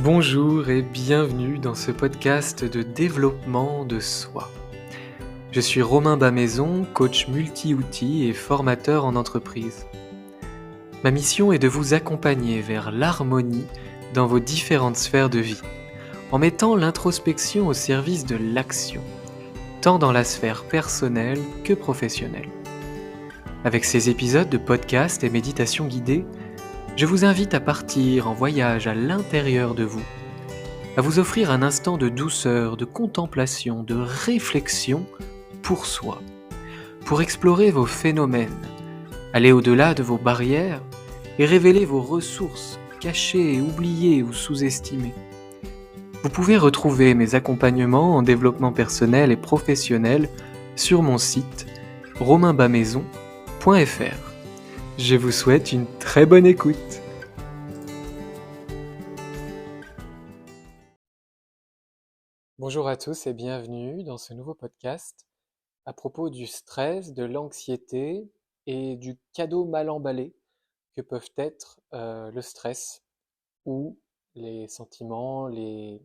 Bonjour et bienvenue dans ce podcast de développement de soi. Je suis Romain Bamaison, coach multi-outils et formateur en entreprise. Ma mission est de vous accompagner vers l'harmonie dans vos différentes sphères de vie, en mettant l'introspection au service de l'action, tant dans la sphère personnelle que professionnelle. Avec ces épisodes de podcast et méditation guidée, je vous invite à partir en voyage à l'intérieur de vous, à vous offrir un instant de douceur, de contemplation, de réflexion pour soi, pour explorer vos phénomènes, aller au-delà de vos barrières et révéler vos ressources cachées, oubliées ou sous-estimées. Vous pouvez retrouver mes accompagnements en développement personnel et professionnel sur mon site romainbamaison.fr. Je vous souhaite une très bonne écoute. Bonjour à tous et bienvenue dans ce nouveau podcast à propos du stress, de l'anxiété et du cadeau mal emballé que peuvent être le stress ou les sentiments, les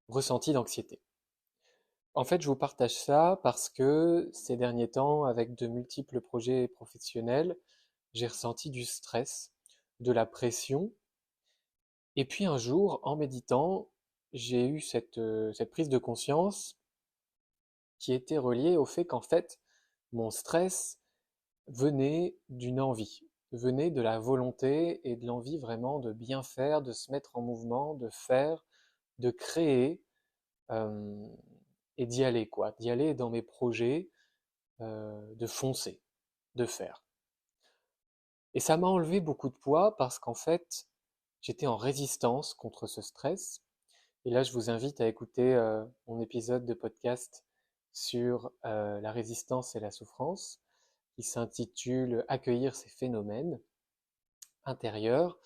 ressentis d'anxiété. En fait, je vous partage ça parce que ces derniers temps, avec de multiples projets professionnels, j'ai ressenti du stress, de la pression. Et puis un jour, en méditant, j'ai eu cette prise de conscience qui était reliée au fait qu'en fait, mon stress venait d'une envie, venait de la volonté et de l'envie vraiment de bien faire, de se mettre en mouvement, de faire, de créer euh, et d'y aller, quoi, d'y aller dans mes projets, de foncer, de faire. Et ça m'a enlevé beaucoup de poids parce qu'en fait, j'étais en résistance contre ce stress. Et là, je vous invite à écouter mon épisode de podcast sur la résistance et la souffrance, qui s'intitule Accueillir ces phénomènes intérieurs,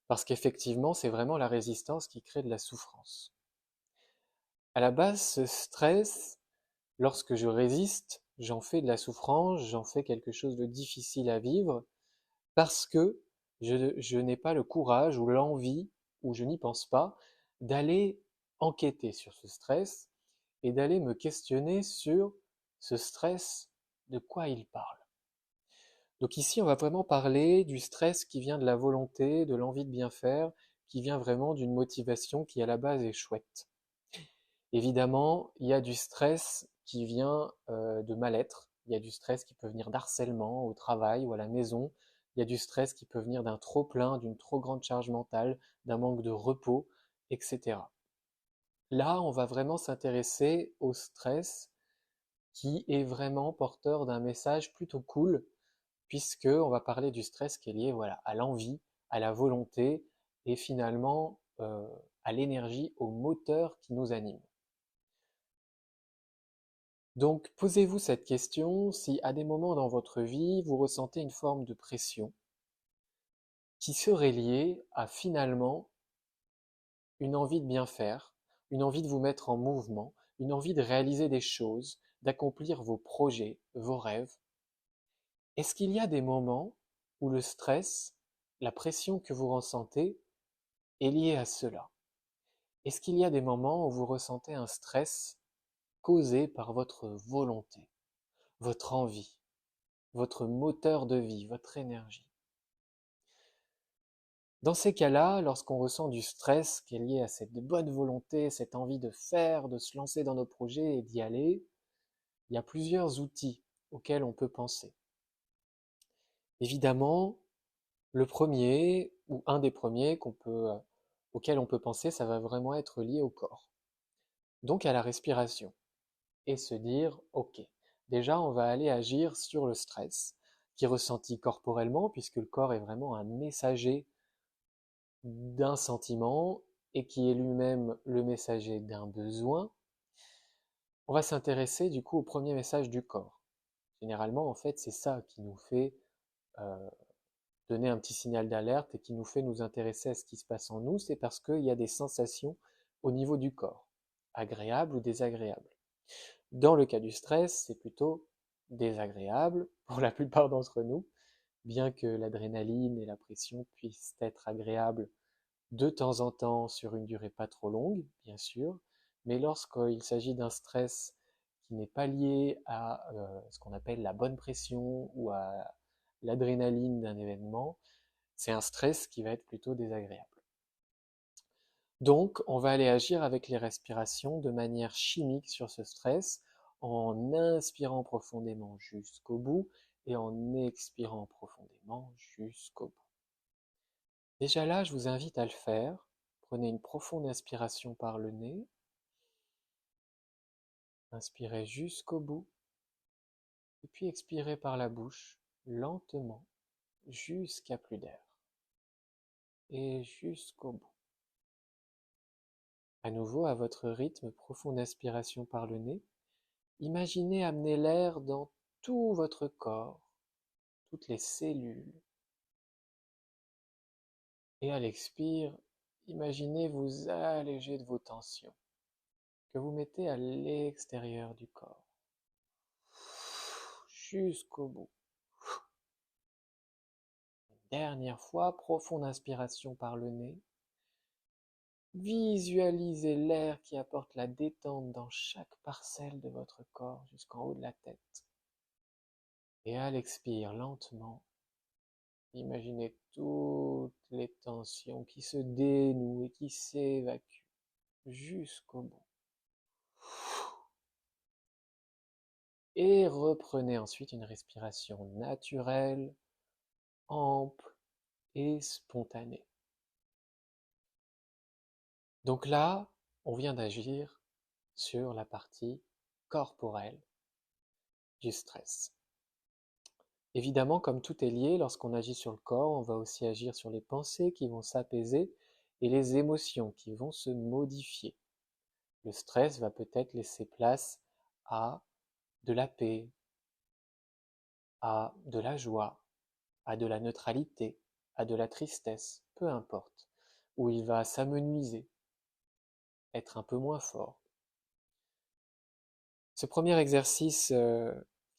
parce qu'effectivement, c'est vraiment la résistance qui crée de la souffrance. À la base, ce stress, lorsque je résiste, j'en fais de la souffrance, j'en fais quelque chose de difficile à vivre, parce que je n'ai pas le courage ou l'envie, ou je n'y pense pas, d'aller enquêter sur ce stress et d'aller me questionner sur ce stress, de quoi il parle. Donc ici, on va vraiment parler du stress qui vient de la volonté, de l'envie de bien faire, qui vient vraiment d'une motivation qui à la base est chouette. Évidemment, il y a du stress qui vient de mal-être, il y a du stress qui peut venir d'harcèlement au travail ou à la maison, il y a du stress qui peut venir d'un trop-plein, d'une trop grande charge mentale, d'un manque de repos, etc. Là, on va vraiment s'intéresser au stress qui est vraiment porteur d'un message plutôt cool, puisque on va parler du stress qui est lié, voilà, à l'envie, à la volonté et finalement à l'énergie, au moteur qui nous anime. Donc posez-vous cette question si à des moments dans votre vie vous ressentez une forme de pression qui serait liée à finalement une envie de bien faire, une envie de vous mettre en mouvement, une envie de réaliser des choses, d'accomplir vos projets, vos rêves. Est-ce qu'il y a des moments où le stress, la pression que vous ressentez est liée à cela? Est-ce qu'il y a des moments où vous ressentez un stress causé par votre volonté, votre envie, votre moteur de vie, votre énergie? Dans ces cas-là, lorsqu'on ressent du stress qui est lié à cette bonne volonté, cette envie de faire, de se lancer dans nos projets et d'y aller, il y a plusieurs outils auxquels on peut penser. Évidemment, le premier, ou un des premiers auxquels on peut penser, ça va vraiment être lié au corps, donc à la respiration, et se dire, ok, déjà on va aller agir sur le stress, qui est ressenti corporellement, puisque le corps est vraiment un messager d'un sentiment, et qui est lui-même le messager d'un besoin. On va s'intéresser du coup au premier message du corps. Généralement, en fait, c'est ça qui nous fait euh, donner un petit signal d'alerte et qui nous fait nous intéresser à ce qui se passe en nous, c'est parce qu'il y a des sensations au niveau du corps, agréables ou désagréables. Dans le cas du stress, c'est plutôt désagréable pour la plupart d'entre nous, bien que l'adrénaline et la pression puissent être agréables de temps en temps sur une durée pas trop longue, bien sûr, mais lorsqu'il s'agit d'un stress qui n'est pas lié à ce qu'on appelle la bonne pression ou à l'adrénaline d'un événement, c'est un stress qui va être plutôt désagréable. Donc, on va aller agir avec les respirations de manière chimique sur ce stress en inspirant profondément jusqu'au bout et en expirant profondément jusqu'au bout. Déjà là, je vous invite à le faire. Prenez une profonde inspiration par le nez. Inspirez jusqu'au bout. Et puis expirez par la bouche, lentement, jusqu'à plus d'air. Et jusqu'au bout. À nouveau, à votre rythme, profonde inspiration par le nez. Imaginez amener l'air dans tout votre corps, toutes les cellules. Et à l'expire, imaginez vous alléger de vos tensions que vous mettez à l'extérieur du corps, jusqu'au bout. Dernière fois, profonde inspiration par le nez. Visualisez l'air qui apporte la détente dans chaque parcelle de votre corps jusqu'en haut de la tête. Et à l'expire, lentement, imaginez toutes les tensions qui se dénouent et qui s'évacuent jusqu'au bout. Et reprenez ensuite une respiration naturelle, ample et spontanée. Donc là, on vient d'agir sur la partie corporelle du stress. Évidemment, comme tout est lié, lorsqu'on agit sur le corps, on va aussi agir sur les pensées qui vont s'apaiser et les émotions qui vont se modifier. Le stress va peut-être laisser place à de la paix, à de la joie, à de la neutralité, à de la tristesse, peu importe, où il va s'amenuiser, être un peu moins fort. Ce premier exercice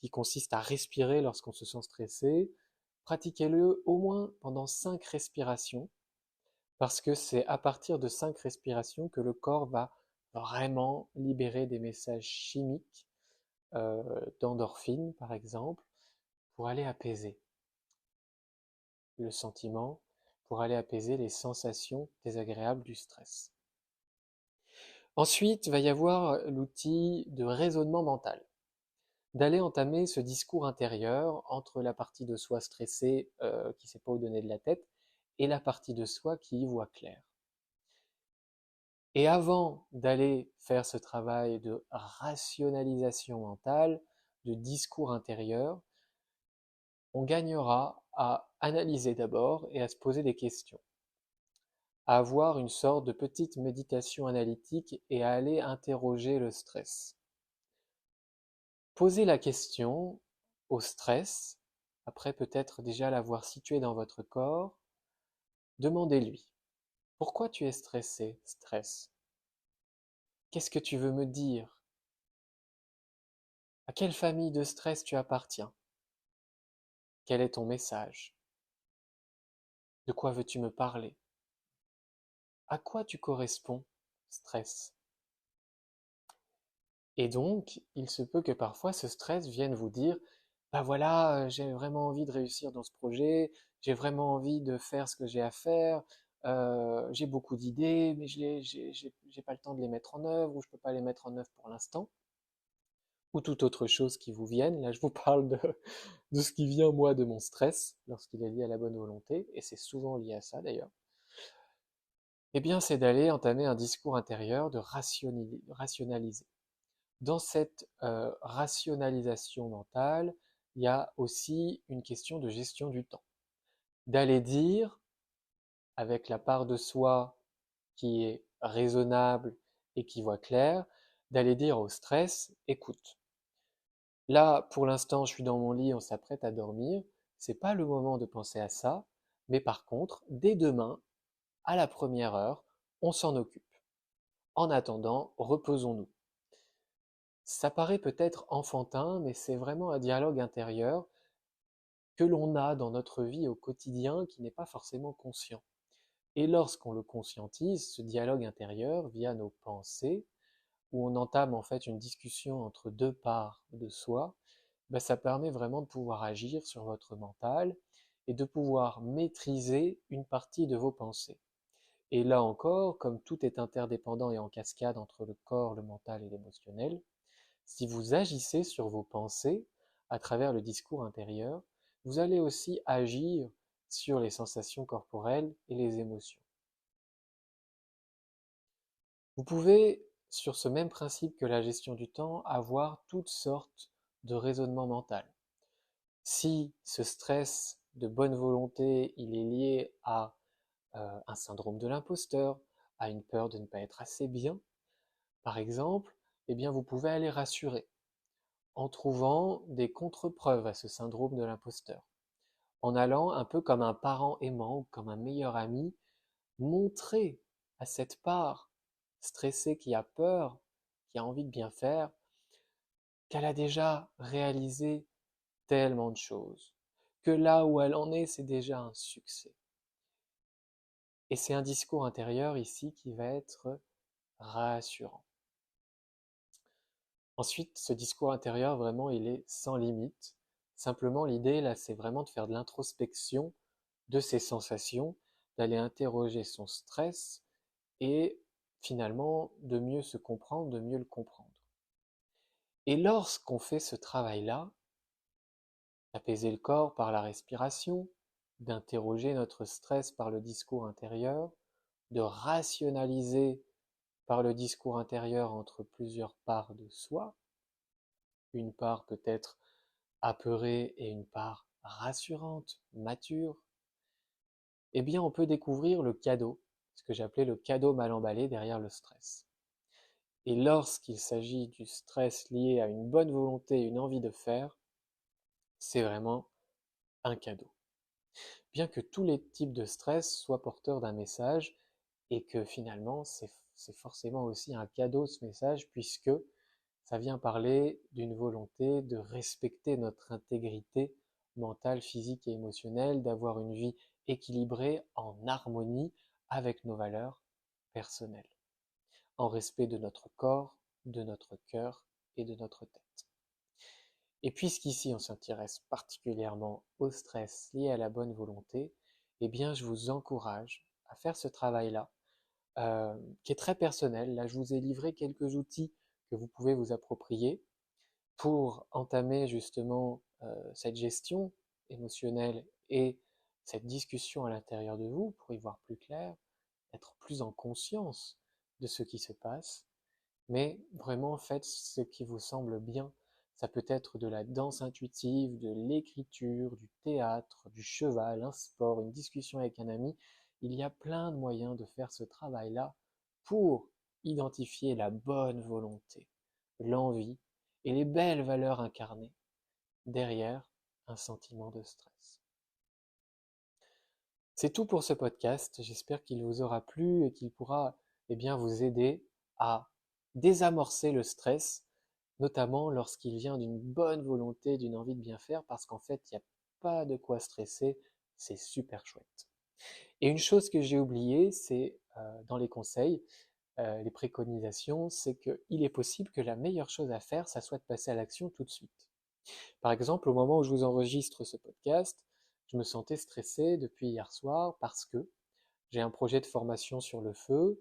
qui consiste à respirer lorsqu'on se sent stressé, pratiquez-le au moins pendant 5 respirations, parce que c'est à partir de 5 respirations que le corps va vraiment libérer des messages chimiques, d'endorphines par exemple, pour aller apaiser le sentiment, pour aller apaiser les sensations désagréables du stress. Ensuite, il va y avoir l'outil de raisonnement mental, d'aller entamer ce discours intérieur entre la partie de soi stressée qui ne sait pas où donner de la tête et la partie de soi qui y voit clair. Et avant d'aller faire ce travail de rationalisation mentale, de discours intérieur, on gagnera à analyser d'abord et à se poser des questions, à avoir une sorte de petite méditation analytique et à aller interroger le stress. Posez la question au stress, après peut-être déjà l'avoir situé dans votre corps, demandez-lui, pourquoi tu es stressé, stress? Qu'est-ce que tu veux me dire? À quelle famille de stress tu appartiens? Quel est ton message? De quoi veux-tu me parler? À quoi tu corresponds, stress? Et donc, il se peut que parfois ce stress vienne vous dire, bah voilà, j'ai vraiment envie de réussir dans ce projet, j'ai vraiment envie de faire ce que j'ai à faire, j'ai beaucoup d'idées, mais j'ai pas le temps de les mettre en œuvre, ou je peux pas les mettre en œuvre pour l'instant, ou toute autre chose qui vous vienne. Là, je vous parle de ce qui vient, moi, de mon stress, lorsqu'il est lié à la bonne volonté, et c'est souvent lié à ça d'ailleurs. Eh bien, c'est d'aller entamer un discours intérieur de rationaliser. Dans cette rationalisation mentale, il y a aussi une question de gestion du temps. D'aller dire, avec la part de soi qui est raisonnable et qui voit clair, d'aller dire au stress, écoute, là, pour l'instant, je suis dans mon lit, on s'apprête à dormir, c'est pas le moment de penser à ça, mais par contre, dès demain, à la première heure, on s'en occupe. En attendant, reposons-nous. Ça paraît peut-être enfantin, mais c'est vraiment un dialogue intérieur que l'on a dans notre vie au quotidien qui n'est pas forcément conscient. Et lorsqu'on le conscientise, ce dialogue intérieur via nos pensées, où on entame en fait une discussion entre deux parts de soi, ben, ça permet vraiment de pouvoir agir sur votre mental et de pouvoir maîtriser une partie de vos pensées. Et là encore, comme tout est interdépendant et en cascade entre le corps, le mental et l'émotionnel, si vous agissez sur vos pensées à travers le discours intérieur, vous allez aussi agir sur les sensations corporelles et les émotions. Vous pouvez, sur ce même principe que la gestion du temps, avoir toutes sortes de raisonnements mentaux. Si ce stress de bonne volonté, il est lié à un syndrome de l'imposteur, à une peur de ne pas être assez bien, par exemple, eh bien vous pouvez aller rassurer en trouvant des contre-preuves à ce syndrome de l'imposteur, en allant un peu comme un parent aimant ou comme un meilleur ami, montrer à cette part stressée qui a peur, qui a envie de bien faire, qu'elle a déjà réalisé tellement de choses, que là où elle en est, c'est déjà un succès. Et c'est un discours intérieur ici qui va être rassurant. Ensuite, ce discours intérieur, vraiment, il est sans limite. Simplement, l'idée, là, c'est vraiment de faire de l'introspection de ses sensations, d'aller interroger son stress et finalement de mieux se comprendre, de mieux le comprendre. Et lorsqu'on fait ce travail-là, d'apaiser le corps par la respiration, d'interroger notre stress par le discours intérieur, de rationaliser par le discours intérieur entre plusieurs parts de soi, une part peut-être apeurée et une part rassurante, mature, eh bien on peut découvrir le cadeau, ce que j'appelais le cadeau mal emballé derrière le stress. Et lorsqu'il s'agit du stress lié à une bonne volonté, une envie de faire, c'est vraiment un cadeau. Bien que tous les types de stress soient porteurs d'un message et que finalement c'est forcément aussi un cadeau ce message puisque ça vient parler d'une volonté de respecter notre intégrité mentale, physique et émotionnelle, d'avoir une vie équilibrée en harmonie avec nos valeurs personnelles, en respect de notre corps, de notre cœur et de notre tête. Et puisqu'ici on s'intéresse particulièrement au stress lié à la bonne volonté, eh bien je vous encourage à faire ce travail-là, qui est très personnel. Là, je vous ai livré quelques outils que vous pouvez vous approprier pour entamer justement cette gestion émotionnelle et cette discussion à l'intérieur de vous, pour y voir plus clair, être plus en conscience de ce qui se passe, mais vraiment faites ce qui vous semble bien. Ça peut être de la danse intuitive, de l'écriture, du théâtre, du cheval, un sport, une discussion avec un ami. Il y a plein de moyens de faire ce travail-là pour identifier la bonne volonté, l'envie et les belles valeurs incarnées derrière un sentiment de stress. C'est tout pour ce podcast. J'espère qu'il vous aura plu et qu'il pourra bien, vous aider à désamorcer le stress, notamment lorsqu'il vient d'une bonne volonté, d'une envie de bien faire, parce qu'en fait, il n'y a pas de quoi stresser, c'est super chouette. Et une chose que j'ai oubliée, c'est dans les conseils, les préconisations, c'est qu'il est possible que la meilleure chose à faire, ça soit de passer à l'action tout de suite. Par exemple, au moment où je vous enregistre ce podcast, je me sentais stressé depuis hier soir parce que j'ai un projet de formation sur le feu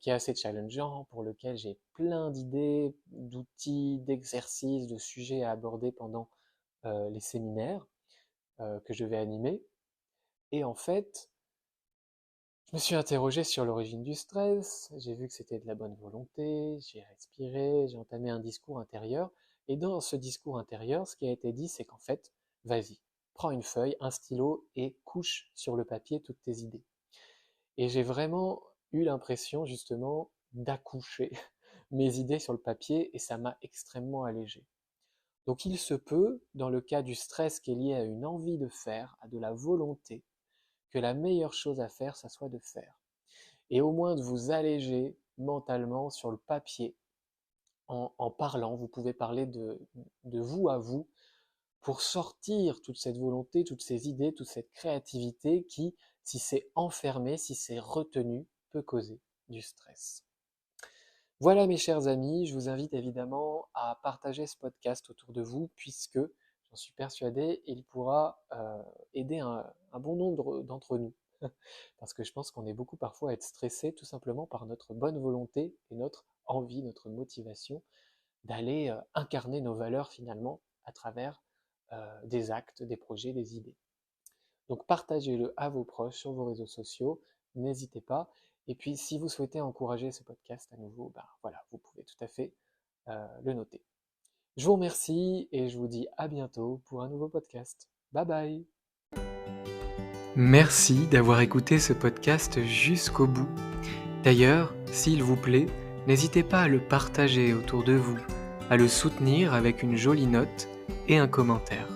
qui est assez challengeant, pour lequel j'ai plein d'idées, d'outils, d'exercices, de sujets à aborder pendant les séminaires que je vais animer. Et en fait, je me suis interrogé sur l'origine du stress, j'ai vu que c'était de la bonne volonté, j'ai respiré, j'ai entamé un discours intérieur. Et dans ce discours intérieur, ce qui a été dit, c'est qu'en fait, vas-y, prends une feuille, un stylo et couche sur le papier toutes tes idées. Et j'ai vraiment eu l'impression justement d'accoucher mes idées sur le papier et ça m'a extrêmement allégé. Donc il se peut, dans le cas du stress qui est lié à une envie de faire, à de la volonté, que la meilleure chose à faire, ça soit de faire. Et au moins de vous alléger mentalement sur le papier en parlant. Vous pouvez parler de vous à vous pour sortir toute cette volonté, toutes ces idées, toute cette créativité qui, si c'est enfermé, si c'est retenu, peut causer du stress. Voilà mes chers amis, je vous invite évidemment à partager ce podcast autour de vous puisque, j'en suis persuadé, il pourra aider un bon nombre d'entre nous. Parce que je pense qu'on est beaucoup parfois à être stressé tout simplement par notre bonne volonté et notre envie, notre motivation d'aller incarner nos valeurs finalement à travers des actes, des projets, des idées. Donc partagez-le à vos proches sur vos réseaux sociaux, n'hésitez pas. Et puis si vous souhaitez encourager ce podcast à nouveau, ben voilà, vous pouvez tout à fait le noter. Je vous remercie et je vous dis à bientôt pour un nouveau podcast. Bye bye. Merci d'avoir écouté ce podcast jusqu'au bout. D'ailleurs, s'il vous plaît, n'hésitez pas à le partager autour de vous, à le soutenir avec une jolie note et un commentaire.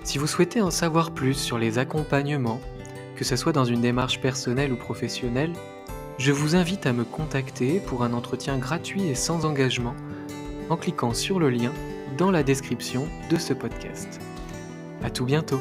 Si vous souhaitez en savoir plus sur les accompagnements, que ce soit dans une démarche personnelle ou professionnelle, je vous invite à me contacter pour un entretien gratuit et sans engagement en cliquant sur le lien dans la description de ce podcast. À tout bientôt.